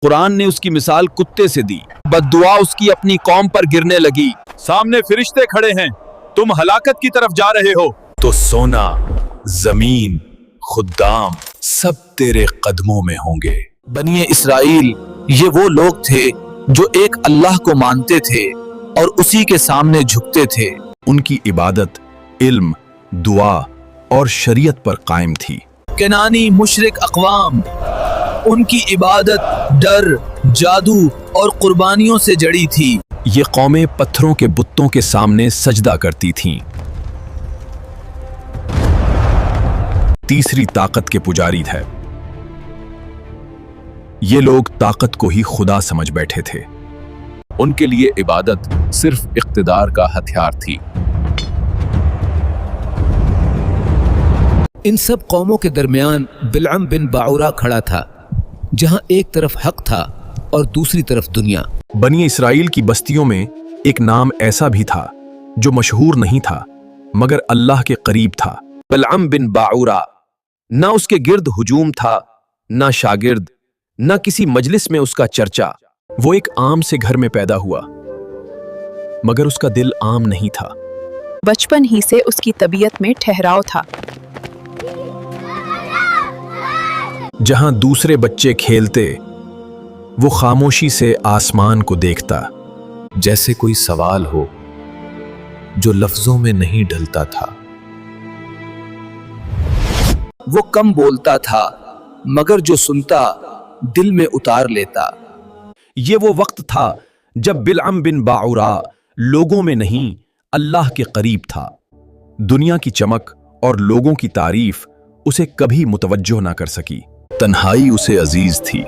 قرآن نے اس کی مثال کتے سے دی، بددعا اس کی اپنی قوم پر گرنے لگی۔ سامنے فرشتے کھڑے ہیں، تم ہلاکت کی طرف جا رہے ہو۔ تو سونا، زمین، خدام سب تیرے قدموں میں ہوں گے۔ بنی اسرائیل یہ وہ لوگ تھے جو ایک اللہ کو مانتے تھے اور اسی کے سامنے جھکتے تھے۔ ان کی عبادت علم، دعا اور شریعت پر قائم تھی۔ کنانی مشرک اقوام، ان کی عبادت ڈر، جادو اور قربانیوں سے جڑی تھی۔ یہ قومیں پتھروں کے بتوں کے سامنے سجدہ کرتی تھیں۔ تیسری طاقت کے پجاری تھے۔ یہ لوگ طاقت کو ہی خدا سمجھ بیٹھے تھے۔ ان کے لیے عبادت صرف اقتدار کا ہتھیار تھی۔ ان سب قوموں کے درمیان بلعم بن باعورہ کھڑا تھا، جہاں ایک طرف حق تھا اور دوسری طرف دنیا۔ بنی اسرائیل کی بستیوں میں ایک نام ایسا بھی تھا جو مشہور نہیں تھا مگر اللہ کے قریب تھا۔ بلعم بن باعورہ، نہ اس کے گرد ہجوم تھا، نہ شاگرد، نہ کسی مجلس میں اس کا چرچا۔ وہ ایک عام سے گھر میں پیدا ہوا مگر اس کا دل عام نہیں تھا۔ بچپن ہی سے اس کی طبیعت میں ٹھہراؤ تھا۔ جہاں دوسرے بچے کھیلتے، وہ خاموشی سے آسمان کو دیکھتا، جیسے کوئی سوال ہو جو لفظوں میں نہیں ڈھلتا تھا۔ وہ کم بولتا تھا مگر جو سنتا دل میں اتار لیتا۔ یہ وہ وقت تھا جب بلعم بن باعورہ لوگوں میں نہیں اللہ کے قریب تھا۔ دنیا کی چمک اور لوگوں کی تعریف اسے کبھی متوجہ نہ کر سکی۔ تنہائی اسے عزیز تھی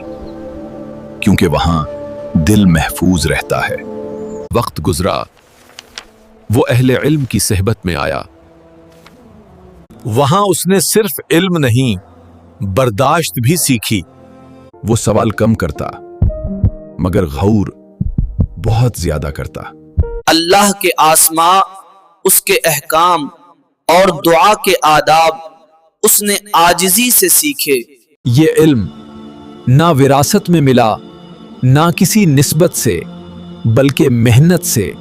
کیونکہ وہاں دل محفوظ رہتا ہے۔ وقت گزرا، وہ اہل علم کی صحبت میں آیا۔ وہاں اس نے صرف علم نہیں، برداشت بھی سیکھی۔ وہ سوال کم کرتا مگر غور بہت زیادہ کرتا۔ اللہ کے آسماء، اس کے احکام اور دعا کے آداب اس نے عاجزی سے سیکھے۔ یہ علم نہ وراثت میں ملا، نہ کسی نسبت سے، بلکہ محنت سے۔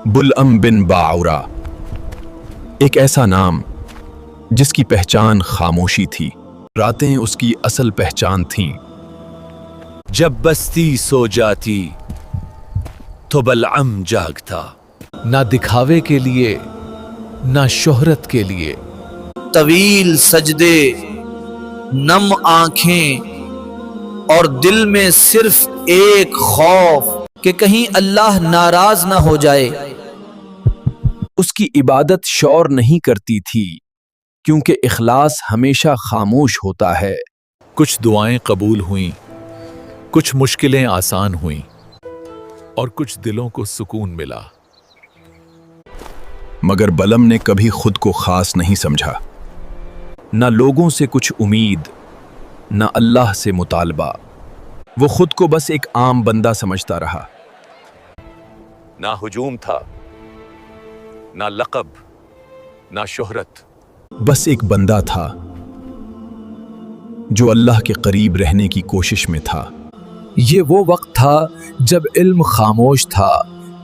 بلعم بن باعورہ، ایک ایسا نام جس کی پہچان خاموشی تھی۔ راتیں اس کی اصل پہچان تھیں۔ جب بستی سو جاتی تو بلعم جاگتا، نہ دکھاوے کے لیے نہ شہرت کے لیے۔ طویل سجدے، نم آنکھیں اور دل میں صرف ایک خوف کہ کہیں اللہ ناراض نہ ہو جائے۔ اس کی عبادت شور نہیں کرتی تھی کیونکہ اخلاص ہمیشہ خاموش ہوتا ہے۔ کچھ دعائیں قبول ہوئیں، کچھ مشکلیں آسان ہوئیں اور کچھ دلوں کو سکون ملا۔ مگر بلعم نے کبھی خود کو خاص نہیں سمجھا، نہ لوگوں سے کچھ امید، نہ اللہ سے مطالبہ۔ وہ خود کو بس ایک عام بندہ سمجھتا رہا۔ نہ ہجوم تھا، نہ لقب، نہ شہرت، بس ایک بندہ تھا جو اللہ کے قریب رہنے کی کوشش میں تھا۔ یہ وہ وقت تھا جب علم خاموش تھا،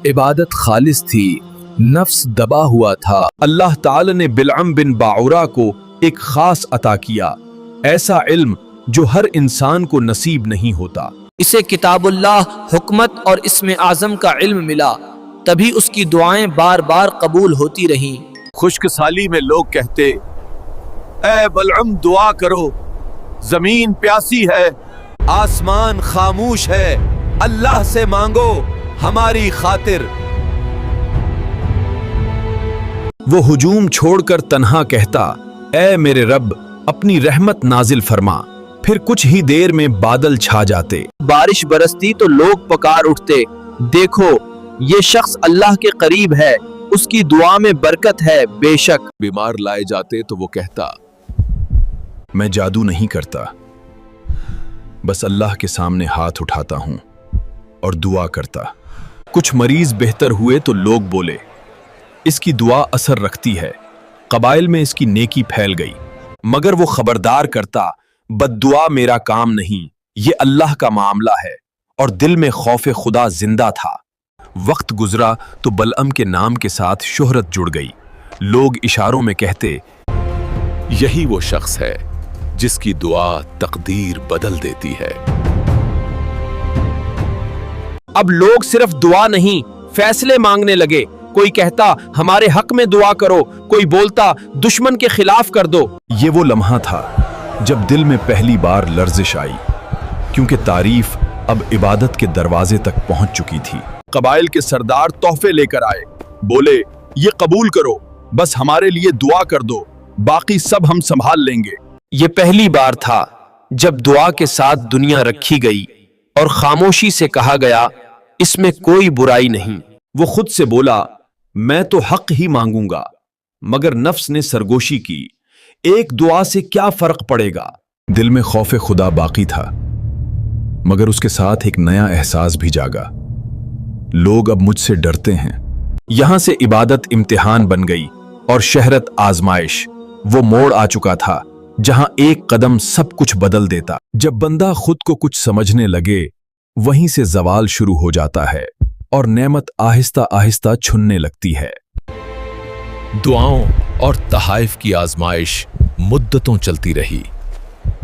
عبادت خالص تھی، نفس دبا ہوا تھا۔ اللہ تعالی نے بلعم بن باعورہ کو ایک خاص عطا کیا، ایسا علم جو ہر انسان کو نصیب نہیں ہوتا۔ اسے کتاب اللہ، حکمت اور اسم اعظم کا علم ملا، تبھی اس کی دعائیں بار بار قبول ہوتی رہیں۔ خشک سالی میں لوگ کہتے، اے بلعم دعا کرو، زمین پیاسی ہے، آسمان خاموش ہے، اللہ سے مانگو ہماری خاطر۔ وہ ہجوم چھوڑ کر تنہا کہتا، اے میرے رب اپنی رحمت نازل فرما۔ پھر کچھ ہی دیر میں بادل چھا جاتے، بارش برستی تو لوگ پکار اٹھتے، دیکھو یہ شخص اللہ کے قریب ہے، اس کی دعا میں برکت ہے بے شک۔ بیمار لائے جاتے تو وہ کہتا، میں جادو نہیں کرتا، بس اللہ کے سامنے ہاتھ اٹھاتا ہوں اور دعا کرتا۔ کچھ مریض بہتر ہوئے تو لوگ بولے، اس کی دعا اثر رکھتی ہے۔ قبائل میں اس کی نیکی پھیل گئی، مگر وہ خبردار کرتا، بد دعا میرا کام نہیں، ये अल्लाह का मामला है, और दिल में खौफ खुदा जिंदा था। वक्त गुजरा तो बलअम के नाम के साथ शोहरत जुड़ गई। लोग इशारों में कहते, यही वो शख्स है जिसकी दुआ तकदीर बदल देती है। अब लोग सिर्फ दुआ नहीं, फैसले मांगने लगे। कोई कहता हमारे हक में दुआ करो, कोई बोलता दुश्मन के खिलाफ कर दो। ये वो लम्हा था जब दिल में पहली बार लर्जिश आई, क्योंकि तारीफ अब इबादत के दरवाजे तक पहुंच चुकी थी। कबाइल के सरदार तोहफे लेकर आए, बोले ये कबूल करो, बस हमारे लिए दुआ कर दो, बाकी सब हम संभाल लेंगे। ये पहली बार था जब दुआ के साथ दुनिया रखी गई और खामोशी से कहा गया इसमें कोई बुराई नहीं। वो खुद से बोला मैं तो हक ही मांगूंगा, मगर नफ्स ने सरगोशी की, एक दुआ से क्या फर्क पड़ेगा। दिल में खौफ खुदा बाकी था, मगर उसके साथ एक नया एहसास भी जागा। लोग अब मुझसे डरते हैं। यहां से इबादत इम्तिहान बन गई और शहरत आजमाइश। वो मोड़ आ चुका था जहां एक कदम सब कुछ बदल देता। जब बंदा खुद को कुछ समझने लगे, वहीं से जवाल शुरू हो जाता है और नेमत आहिस्ता आहिस्ता छुनने लगती है। दुआओं और तहाइफ की आजमाइश मुद्दतों चलती रही,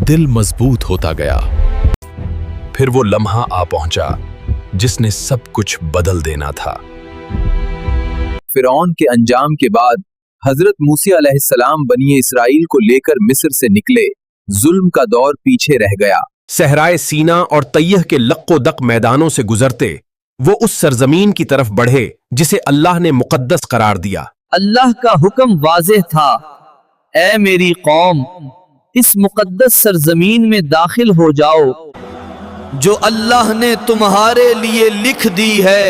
दिल मजबूत होता गया। फिर वो लम्हा आ पहुंचा जिसने सब कुछ बदल देना था। फिरौन के अंजाम के बाद हजरत मूसा अलैहिस्सलाम बनी इसराइल को लेकर मिस्र से निकले। जुल्म का दौर पीछे रह गया। सहराए सीना और तैयह के लक्को दक मैदानों से गुजरते वो उस सरजमीन की तरफ बढ़े जिसे अल्लाह ने मुकद्दस करार दिया। अल्लाह का हुक्म वाज़ेह था, ऐ मेरी कौम, इस मुकद्दस सरजमीन में दाखिल हो जाओ जो अल्लाह ने तुम्हारे लिए लिख दी है।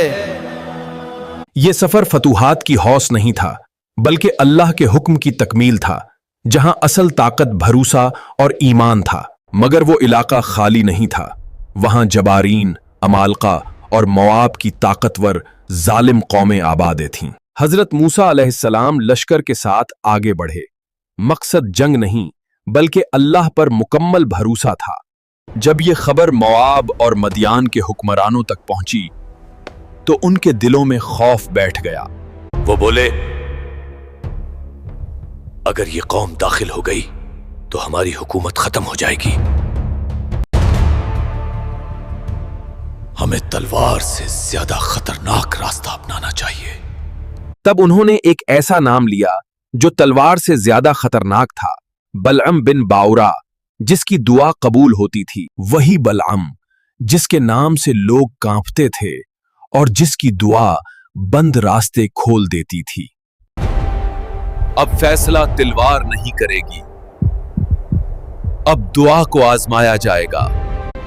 ये सफर फतूहात की हौस नहीं था, बल्कि अल्लाह के हुक्म की तकमील था, जहां असल ताकत भरोसा और ईमान था। मगर वो इलाका खाली नहीं था। वहां जबारीन, अमालका और मवाब की ताकतवर जालिम कौमें आबाद थीं। हजरत मूसा अलैहिस्सलाम लश्कर के साथ आगे बढ़े। मकसद जंग नहीं, बल्कि अल्लाह पर मुकम्मल भरोसा था। जब ये खबर मवाब और मदियान के हुक्मरानों तक पहुंची तो उनके दिलों में खौफ बैठ गया। वो बोले, अगर ये कौम दाखिल हो गई तो हमारी हुकूमत खत्म हो जाएगी। हमें तलवार से ज्यादा खतरनाक रास्ता अपनाना चाहिए। तब उन्होंने एक ऐसा नाम लिया जो तलवार से ज्यादा खतरनाक था, बलअम बिन बाउरा, जिसकी दुआ कबूल होती थी। वही बलअम जिसके नाम से लोग कांपते थे और जिसकी दुआ बंद रास्ते खोल देती थी। अब फैसला तलवार नहीं करेगी, अब दुआ को आजमाया जाएगा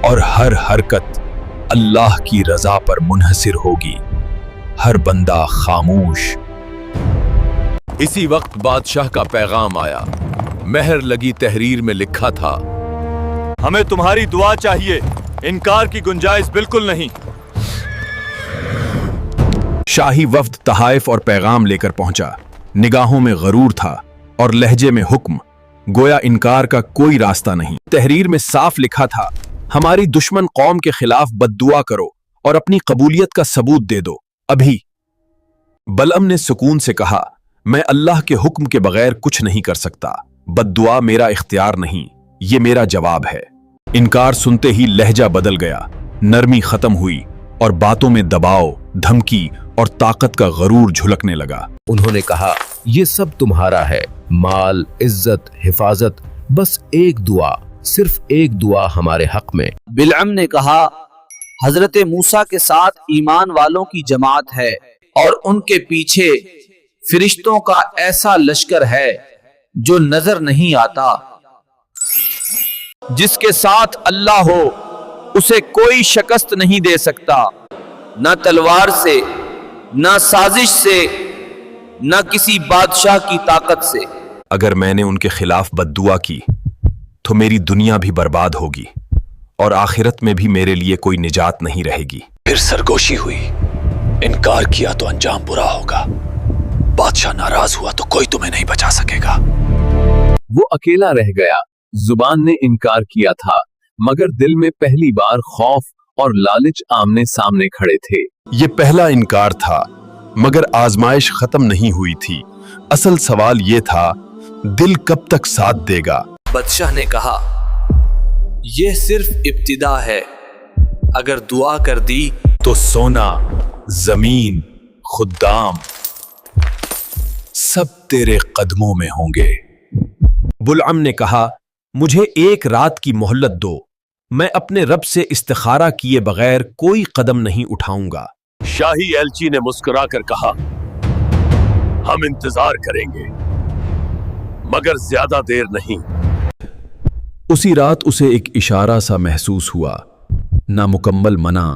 और हर हरकत अल्लाह की रजा पर मुनहसिर होगी। हर बंदा खामोश। इसी वक्त बादशाह का पैगाम आया। मेहर लगी तहरीर में लिखा था, हमें तुम्हारी दुआ चाहिए, इनकार की गुंजाइश बिल्कुल नहीं। शाही वफ्द तहाइफ और पैगाम लेकर पहुंचा। निगाहों में गरूर था और लहजे में हुक्म, गोया इनकार का कोई रास्ता नहीं। तहरीर में साफ लिखा था, हमारी दुश्मन कौम के खिलाफ बद्दुआ करो और अपनी कबूलियत का सबूत दे दो अभी। बलअम ने सुकून से कहा, मैं अल्लाह के हुक्म के बगैर कुछ नहीं कर सकता। बद्दुआ मेरा इख्तियार नहीं, ये मेरा जवाब है। इनकार सुनते ही लहजा बदल गया, नरमी खत्म हुई और बातों में दबाव, धमकी और ताकत का गरूर झुलकने लगा। उन्होंने कहा, ये सब तुम्हारा है, माल, इज्जत, हिफाजत, बस एक दुआ, सिर्फ एक दुआ हमारे हक में। बिलअम ने कहा, हजरत मूसा के साथ ईमान वालों की जमात है और उनके पीछे फरिश्तों का ऐसा लश्कर है जो नजर नहीं आता। जिसके साथ अल्लाह हो उसे कोई शिकस्त नहीं दे सकता, न तलवार से, न साजिश से, न किसी बादशाह की ताकत से। अगर मैंने उनके खिलाफ बद्दुआ की तो मेरी दुनिया भी बर्बाद होगी और आखिरत में भी मेरे लिए कोई निजात नहीं रहेगी। फिर सरगोशी हुई, इनकार किया तो अंजाम बुरा होगा, बादशाह नाराज हुआ तो कोई तुम्हें नहीं बचा सकेगा। वो अकेला रह गया। जुबान ने इनकार किया था मगर दिल में पहली बार खौफ और लालच आमने सामने खड़े थे। ये पहला इनकार था, मगर आजमाइश खत्म नहीं हुई थी। असल सवाल ये था, दिल कब तक साथ देगा। बादशाह ने कहा, यह सिर्फ इब्तिदा है, अगर दुआ कर दी तो सोना, जमीन, खुद्दाम सब तेरे कदमों में होंगे। बुलअम ने कहा, मुझे एक रात की मोहलत दो, मैं अपने रब से इस्तिखारा किए बगैर कोई कदम नहीं उठाऊंगा। शाही एलची ने मुस्कुराकर कहा, हम इंतजार करेंगे, मगर ज्यादा देर नहीं। उसी रात उसे एक इशारा सा महसूस हुआ, ना मुकम्मल मना,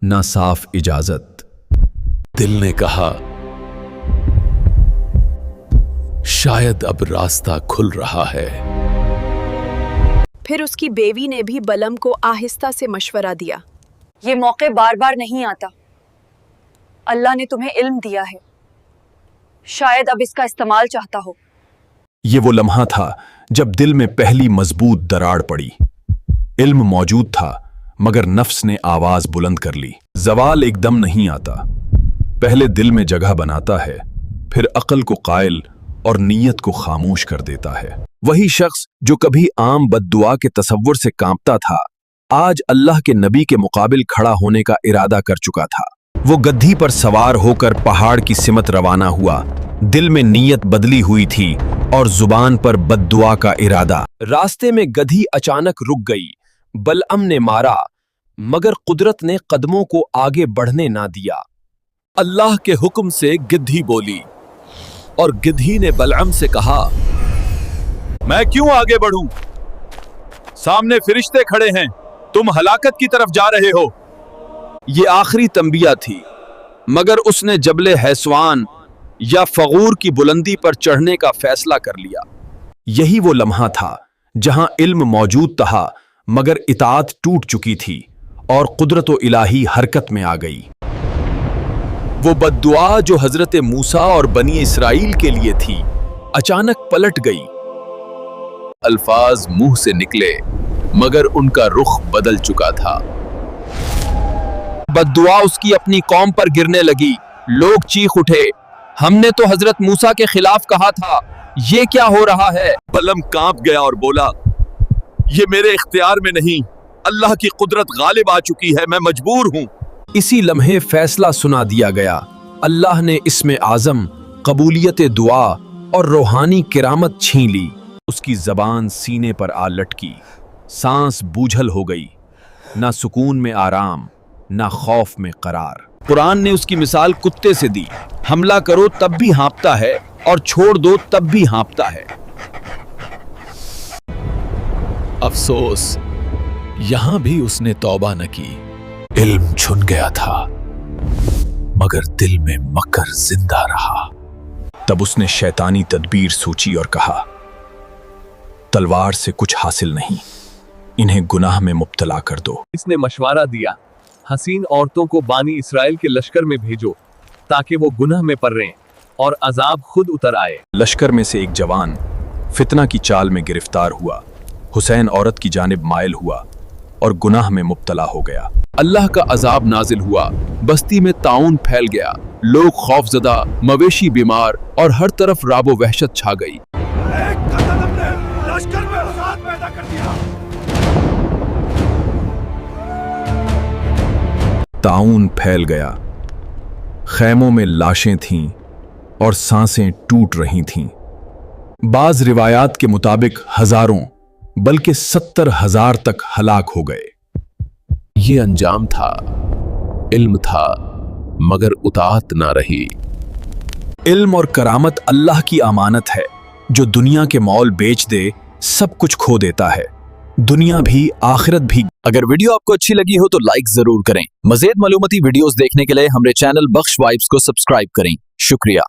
ना साफ इजाजत। दिल ने कहा, शायद अब रास्ता खुल रहा है। फिर उसकी बेवी ने भी बलम को आहिस्ता से मशवरा दिया, ये मौके बार बार नहीं आता, अल्लाह ने तुम्हें इल्म दिया है, शायद अब इसका इस्तेमाल चाहता हो। ये वो लम्हा था जब दिल में पहली मजबूत दरार पड़ी। इल्म मौजूद था, मगर नफ्स ने आवाज बुलंद कर ली। जवाल एकदम नहीं आता, पहले दिल में जगह बनाता है, फिर अक्ल को कायल और नीयत को खामोश कर देता है। वही शख्स जो कभी आम बद्दुआ के तसव्वुर से कांपता था, आज अल्लाह के नबी के मुकाबिल खड़ा होने का इरादा कर चुका था। वो गद्दी पर सवार होकर पहाड़ की सिमत रवाना हुआ। दिल में नीयत बदली हुई थी और जुबान पर बद्दुआ का इरादा। रास्ते में गधी अचानक रुक गई। बलअम ने मारा, मगर कुदरत ने कदमों को आगे बढ़ने ना दिया। अल्लाह के हुक्म से गिद्धी बोली और गिद्धी ने बलअम से कहा, मैं क्यों आगे बढ़ूं? सामने फरिश्ते खड़े हैं, तुम हलाकत की तरफ जा रहे हो। ये आखिरी तंबिया थी, मगर उसने जबले हैसवान या फगूर की बुलंदी पर चढ़ने का फैसला कर लिया। यही वो लम्हा था जहां इल्म मौजूद था, मगर इताअत टूट चुकी थी और कुदरत व इलाही हरकत में आ गई। वो बद्दुआ जो हजरत मूसा और बनी इसराइल के लिए थी, अचानक पलट गई। अल्फाज मुंह से निकले, मगर उनका रुख बदल चुका था। बद्दुआ उसकी अपनी कौम पर गिरने लगी। लोग चीख उठे, हमने तो हजरत मूसा के खिलाफ कहा था, ये क्या हो रहा है? बलम कांप गया और बोला, ये मेरे इख्तियार में नहीं, अल्लाह की कुदरत गालिब आ चुकी है, मैं मजबूर हूं। इसी लम्हे फैसला सुना दिया गया। अल्लाह ने इसमें आज़म, कबूलियत दुआ और रूहानी किरामत छीन ली। उसकी जबान सीने पर आ लटकी, सांस बूझल हो गई। ना सुकून में आराम, ना खौफ में करार। कुरान ने उसकी मिसाल कुत्ते से दी, हमला करो तब भी हाँफता है और छोड़ दो तब भी हाँफता है। अफसोस, यहां भी उसने तौबा न की। इल्म छुन गया था, मगर दिल में मकर जिंदा रहा। तब उसने शैतानी तदबीर सोची और कहा, तलवार से कुछ हासिल नहीं, इन्हें गुनाह में मुब्तला कर दो। इसने मशवरा दिया, हसीन औरतों को बानी इसराइल के लश्कर में भेजो, ताकि वो गुनाह में पड़ें और अजाब खुद उतर आए। लश्कर में से एक जवान फितना की चाल में गिरफ्तार हुआ। हुसैन औरत की जानिब मायल हुआ और गुनाह में मुब्तला हो गया। अल्लाह का अजाब नाजिल हुआ, बस्ती में ताउन फैल गया। लोग खौफजदा, मवेशी बीमार और हर तरफ राबो वहशत छा गई। एक कत्ल हमने लश्कर में फसाद पैदा कर दिया। ताउन फैल गया, खैमों में लाशें थीं और सांसें टूट रही थीं। बाज रिवायात के मुताबिक हजारों बल्कि 70,000 तक हलाक हो गए। ये अंजाम था, इल्म था, मगर उताअत ना रही। इल्म और करामत अल्लाह की अमानत है, जो दुनिया के मौल बेच दे सब कुछ खो देता है, दुनिया भी आखिरत भी। अगर वीडियो आपको अच्छी लगी हो तो लाइक जरूर करें। मज़ीद मालूमती वीडियोस देखने के लिए हमारे चैनल बख्श वाइब्स को सब्सक्राइब करें। शुक्रिया।